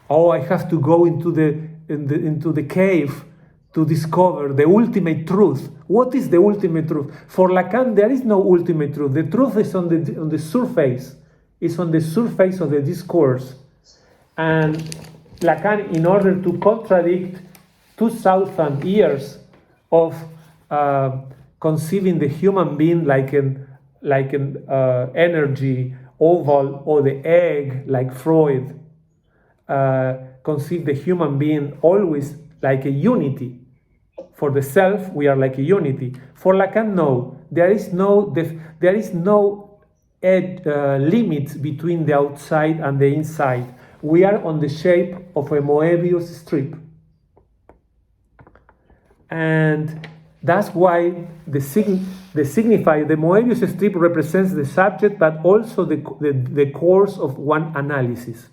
Oh, I have to go into the cave to discover the ultimate truth. What is the ultimate truth? For Lacan, there is no ultimate truth. The truth is on the surface. It's on the surface of the discourse. And Lacan, in order to contradict 2,000 years of conceiving the human being like an energy oval, or the egg, like Freud, conceived the human being always like a unity. For the self, we are like a unity. For Lacan, no. There is no limit between the outside and the inside. We are on the shape of a Moebius strip. And that's why the signifier, the Moebius strip, represents the subject, but also the course of one analysis.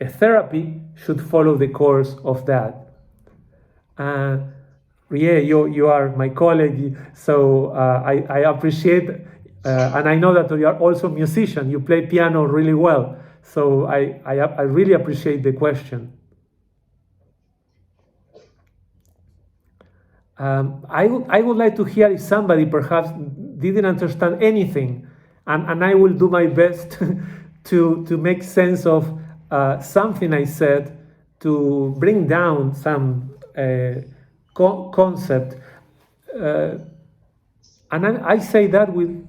A therapy should follow the course of that. You are my colleague, so I appreciate, and I know that you are also a musician. You play piano really well, so I really appreciate the question. I would like to hear if somebody perhaps didn't understand anything, and I will do my best to make sense of something I said, to bring down some concept. And I say that with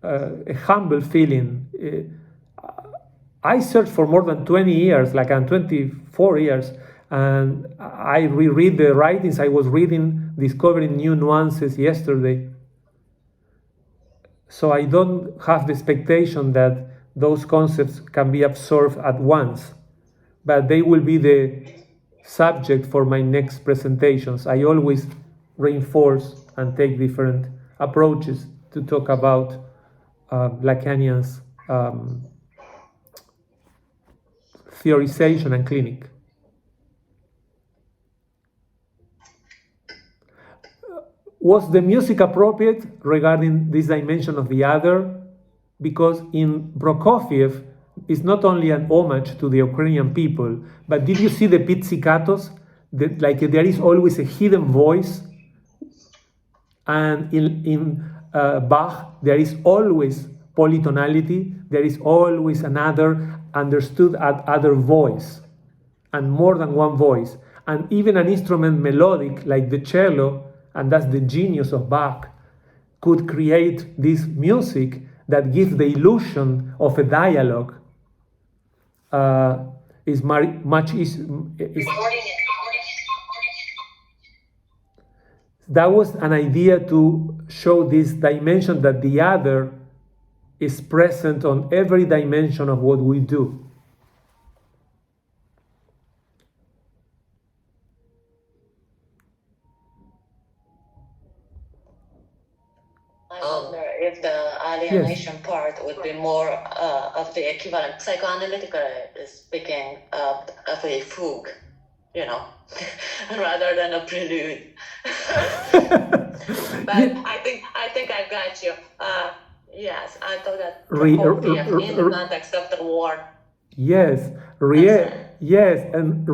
a humble feeling. I searched for more than 20 years, like 24 years, and I reread the writings I was reading, discovering new nuances yesterday. So I don't have the expectation that those concepts can be absorbed at once, but they will be the subject for my next presentations. I always reinforce and take different approaches to talk about Lacanian's theorization and clinic. Was the music appropriate regarding this dimension of the other? Because in Prokofiev, it's not only an homage to the Ukrainian people, but did you see the pizzicatos? Like there is always a hidden voice, And in Bach, there is always polytonality, there is always another understood at other voice, and more than one voice. And even an instrument melodic like the cello, and that's the genius of Bach, could create this music that gives the illusion of a dialogue. Is much easier. That was an idea to show this dimension that the other is present on every dimension of what we do. I wonder if the alienation part would be more of the equivalent, psychoanalytically speaking, of a fugue, you know, rather than a prelude. But I think I got you. Yes, I thought that in the context of the war. Yes, yes, and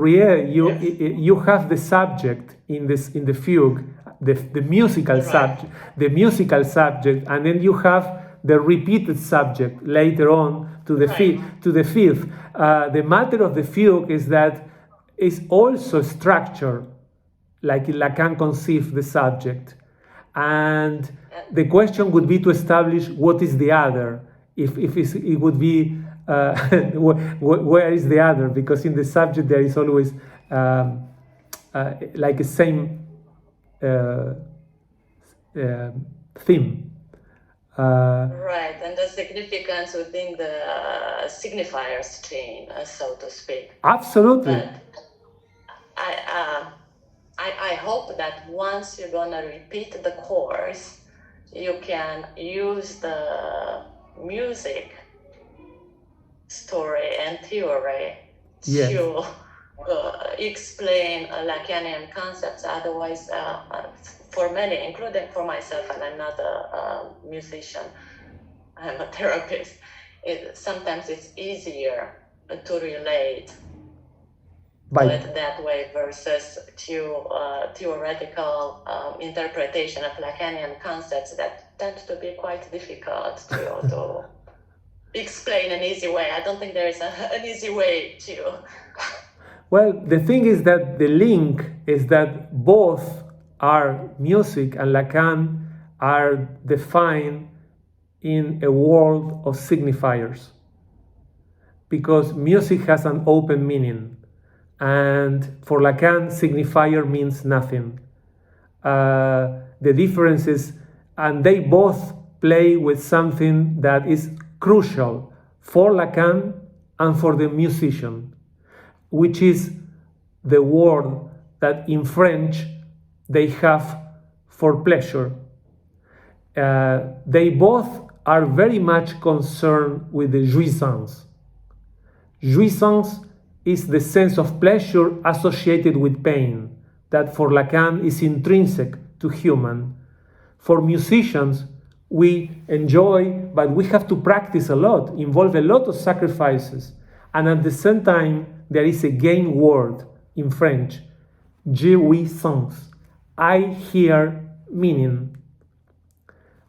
you have the subject in the fugue, the musical subject, and then you have the repeated subject later on to the fifth. The matter of the fugue is that it's also structured, like Lacan conceived the subject, and the question would be to establish what is the other. If it would be where is the other? Because in the subject there is always like a same theme. Right, and the significance within the signifiers chain, so to speak. Absolutely. But I hope that once you're gonna repeat the course, you can use the music, story, and theory to explain Lacanian concepts. Otherwise, for many, including for myself, and I'm not a musician, I'm a therapist, sometimes it's easier to relate to it that way versus to theoretical interpretation of Lacanian concepts that tend to be quite difficult to explain an easy way. I don't think there is an easy way to. Well, the thing is that the link is that both are music and Lacan are defined in a world of signifiers, because music has an open meaning, and for Lacan, signifier means nothing. The difference is, and they both play with something that is crucial for Lacan and for the musician, which is the word that in French they have for pleasure. They both are very much concerned with the jouissance. Jouissance is the sense of pleasure associated with pain, that for Lacan is intrinsic to human. For musicians, we enjoy, but we have to practice a lot, involve a lot of sacrifices. And at the same time, there is a gain word in French, jouissance. I hear meaning.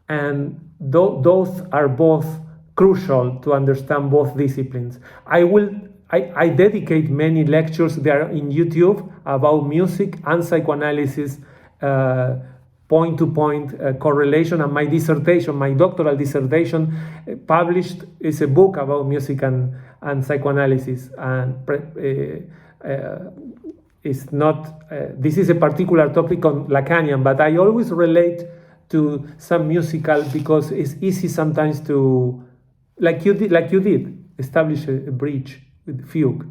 And those are both crucial to understand both disciplines. I dedicate many lectures there in YouTube about music and psychoanalysis, point-to-point correlation, and my dissertation, my doctoral dissertation published, is a book about music and psychoanalysis, and it's not, this is a particular topic on Lacanian, but I always relate to some musical because it's easy sometimes to, like you did, establish a bridge with fugue,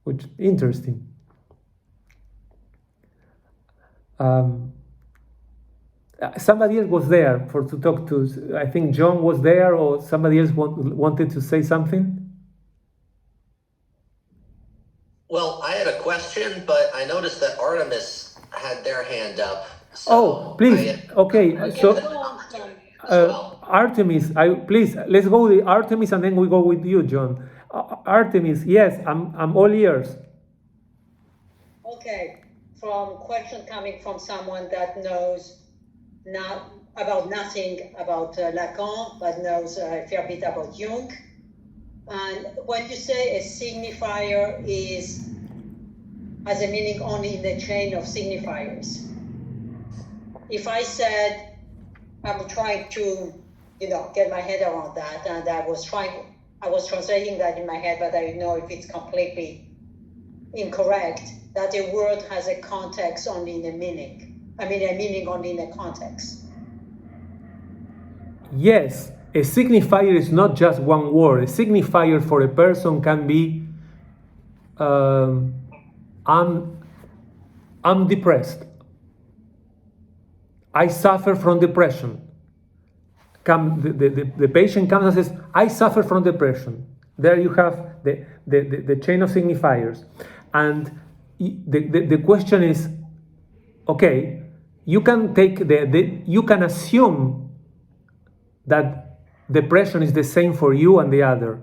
which is interesting. Somebody else was there to talk to. I think John was there, or somebody else wanted to say something. Well, I had a question, but I noticed that Artemis had their hand up. So please. Artemis, please, let's go with Artemis and then we go with you, John. Artemis, yes, I'm all ears. Okay, from question coming from someone that knows not about nothing about Lacan, but knows a fair bit about Jung. And when you say a signifier has a meaning only in the chain of signifiers, if I said I'm trying to, get my head around that, and I was translating that in my head, but I don't know if it's completely incorrect, that a word has a context only in a meaning. A meaning only in a context. Yes, a signifier is not just one word. A signifier for a person can be I'm depressed. I suffer from depression. The patient comes and says, I suffer from depression. There you have the chain of signifiers. And the question is, okay, you can take you can assume that depression is the same for you and the other.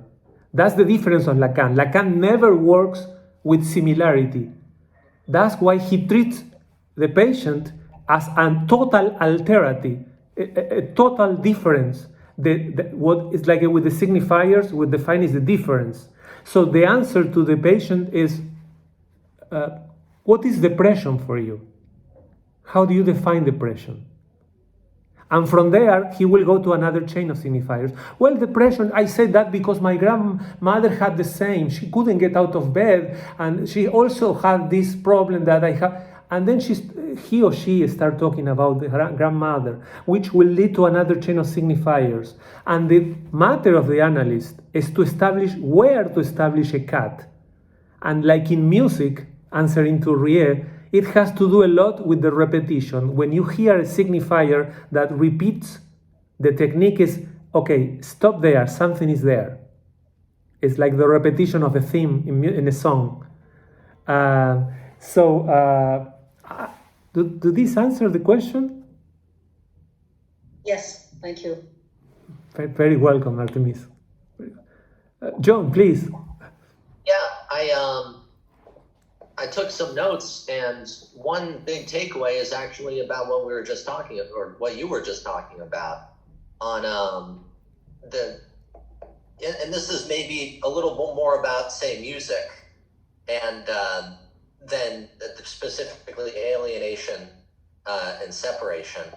That's the difference on Lacan. Lacan never works with similarity. That's why he treats the patient as a total alterity, a total difference. What is like with the signifiers, what define is the difference. So the answer to the patient is, what is depression for you? How do you define depression? And from there, he will go to another chain of signifiers. Well, depression, I said that because my grandmother had the same. She couldn't get out of bed, and she also had this problem that I have. And then he or she start talking about the grandmother, which will lead to another chain of signifiers. And the matter of the analyst is to establish where to establish a cut. And like in music, answering to Rie, it has to do a lot with the repetition. When you hear a signifier that repeats, the technique is, okay, stop there, something is there. It's like the repetition of a theme in a song. Do this answer the question? Yes, thank you. Very welcome, Artemis. John, please. Yeah, I took some notes, and one big takeaway is actually about what we were just talking about, or what you were just talking about, on and this is maybe a little bit more about, say, music, and than specifically alienation and separation.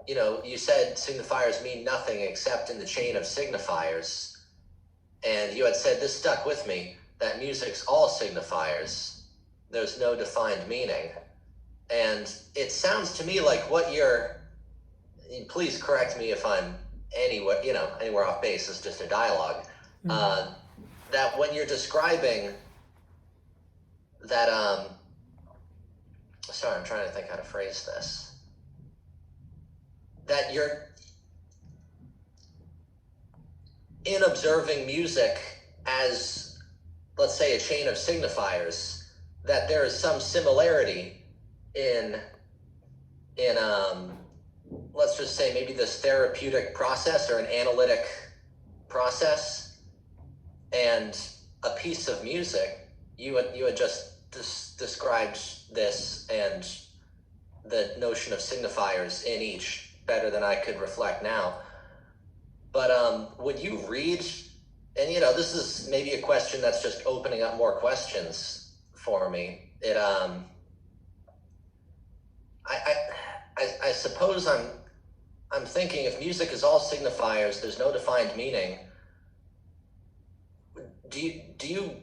You said signifiers mean nothing except in the chain of signifiers, and you had said this stuck with me, that music's all signifiers. There's no defined meaning. And it sounds to me like please correct me if I'm anywhere off base, it's just a dialogue. That when you're describing that, sorry, I'm trying to think how to phrase this. That you're in observing music as, let's say, a chain of signifiers, that there is some similarity in let's just say maybe this therapeutic process or an analytic process and a piece of music. You had just described this and the notion of signifiers in each better than I could reflect now. But would you read, and this is maybe a question that's just opening up more questions for me. I suppose I'm thinking, if music is all signifiers, there's no defined meaning. Do you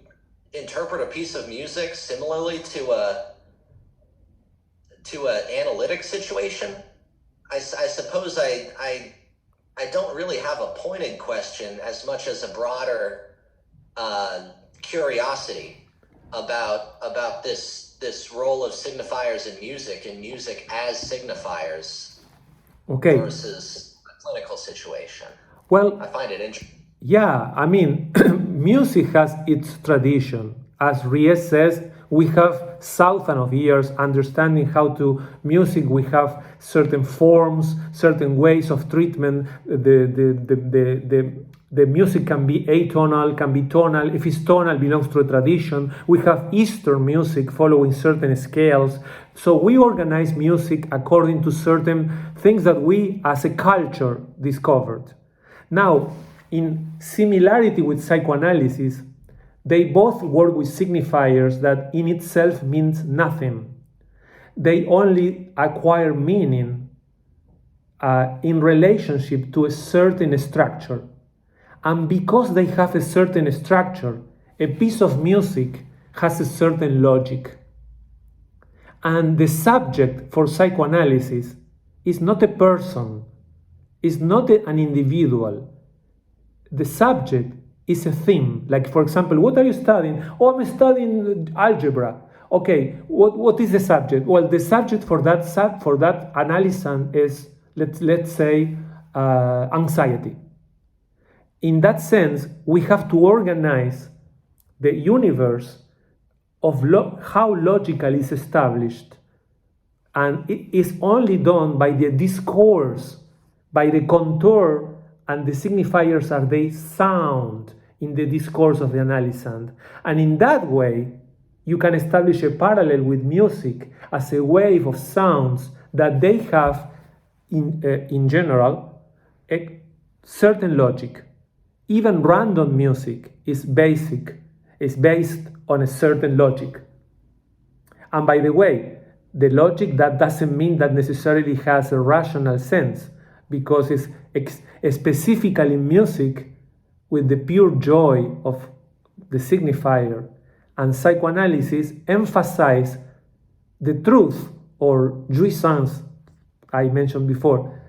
interpret a piece of music similarly to an analytic situation? I suppose I don't really have a pointed question as much as a broader curiosity about this role of signifiers in music and music as signifiers, okay, versus a clinical situation. Well, I find it interesting. Yeah, I mean, music has its tradition. As Ries says, we have thousands of years understanding how to music. We have certain forms, certain ways of treatment. The The music can be atonal, can be tonal. If it's tonal, belongs to a tradition. We have Eastern music following certain scales. So we organize music according to certain things that we as a culture discovered. Now, in similarity with psychoanalysis, they both work with signifiers that in itself means nothing. They only acquire meaning in relationship to a certain structure. And because they have a certain structure, a piece of music has a certain logic. And the subject for psychoanalysis is not a person, is not an individual. The subject is a theme. Like, for example, what are you studying? Oh, I'm studying algebra. Okay, what is the subject? Well, the subject for that analysis is, let's say, anxiety. In that sense, we have to organize the universe of how logical is established. And it is only done by the discourse, by the contour, and the signifiers are they sound in the discourse of the analysand. And in that way, you can establish a parallel with music as a wave of sounds that they have, in general, a certain logic. Even random music is based on a certain logic. And by the way, the logic, that doesn't mean that necessarily has a rational sense, because it's specifically music with the pure joy of the signifier. And psychoanalysis emphasize the truth, or jouissance, I mentioned before,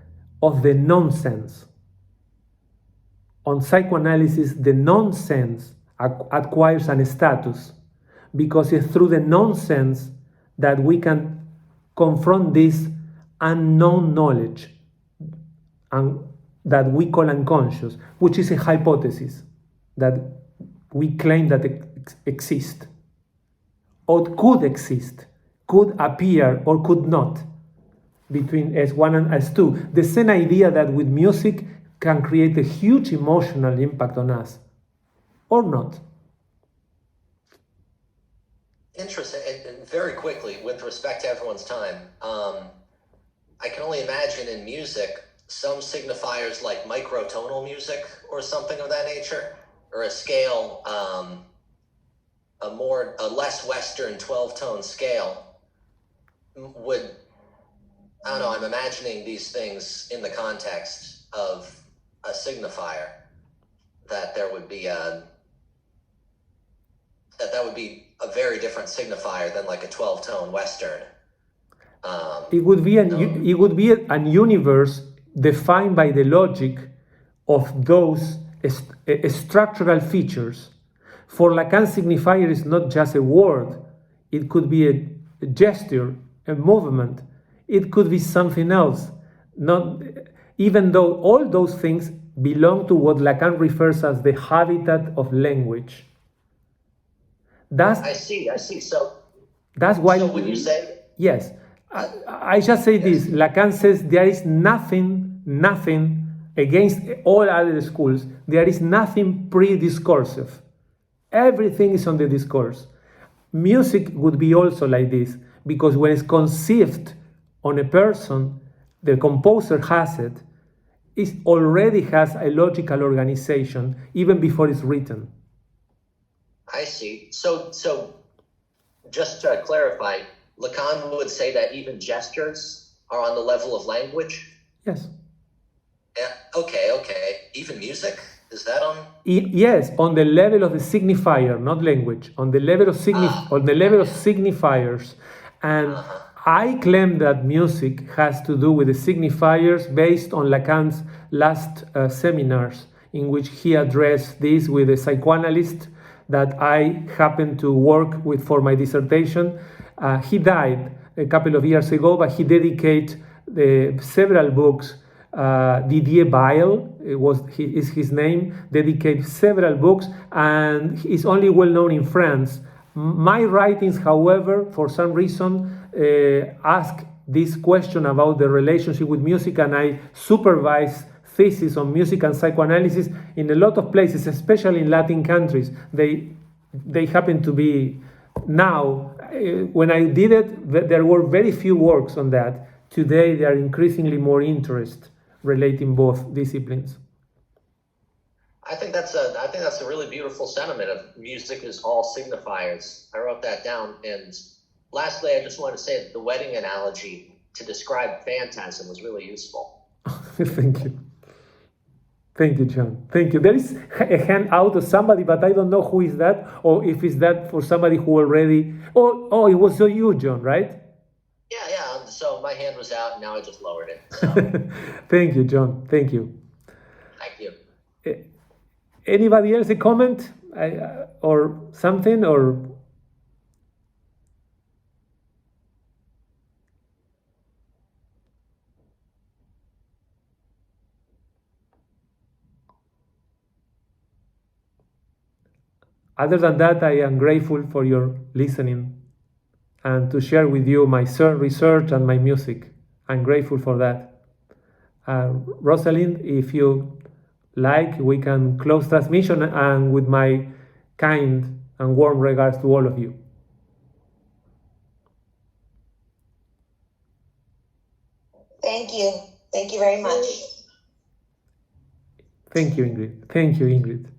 of the nonsense. On psychoanalysis, the nonsense acquires an status, because it's through the nonsense that we can confront this unknown knowledge, and that we call unconscious, which is a hypothesis that we claim that it exists, or could exist, could appear or could not, between S1 and S2. The same idea that with music can create a huge emotional impact on us, or not. Interesting. And very quickly, with respect to everyone's time, I can only imagine in music, some signifiers like microtonal music or something of that nature, or a scale, a less Western 12-tone scale would, I don't know, I'm imagining these things in the context of a signifier, that there would be that would be a very different signifier than like a 12-tone Western. It would be an universe defined by the logic of those structural features. For Lacan, signifier is not just a word. It could be a gesture, a movement. It could be something else. Not, even though all those things belong to what Lacan refers as the habitat of language. I see. So that's why. So when you say yes, I just say this. Lacan says there is nothing against all other schools. There is nothing pre-discursive. Everything is on the discourse. Music would be also like this, because when it's conceived on a person, the composer has it. It already has a logical organization even before it's written. I see. So just to clarify, Lacan would say that even gestures are on the level of language? Yes. Yeah. Okay. Even music? Is that on? Yes, on the level of the signifier, not language. On the level of signifiers. And I claim that music has to do with the signifiers based on Lacan's last seminars, in which he addressed this with a psychoanalyst that I happened to work with for my dissertation. He died a couple of years ago, but he dedicated several books. Didier Bail is his name, dedicated several books, and is only well known in France. My writings, however, for some reason, ask this question about the relationship with music, and I supervise thesis on music and psychoanalysis in a lot of places, especially in Latin countries. They happen to be now. When I did it, there were very few works on that. Today, there are increasingly more interest relating both disciplines. I think that's a really beautiful sentiment of music is all signifiers. I wrote that down. And lastly, I just want to say that the wedding analogy to describe phantasm was really useful. Thank you. Thank you, John. Thank you. There is a hand out of somebody, but I don't know who is that, or if it's that for somebody who already. Oh, it was you, John, right? Yeah. So my hand was out, and now I just lowered it. So. Thank you, John. Thank you. Thank you. Anybody else a comment or something or? Other than that, I am grateful for your listening and to share with you my research and my music. I'm grateful for that. Rosalind, if you like, we can close transmission, and with my kind and warm regards to all of you. Thank you. Thank you very much. Thank you, Ingrid. Thank you, Ingrid.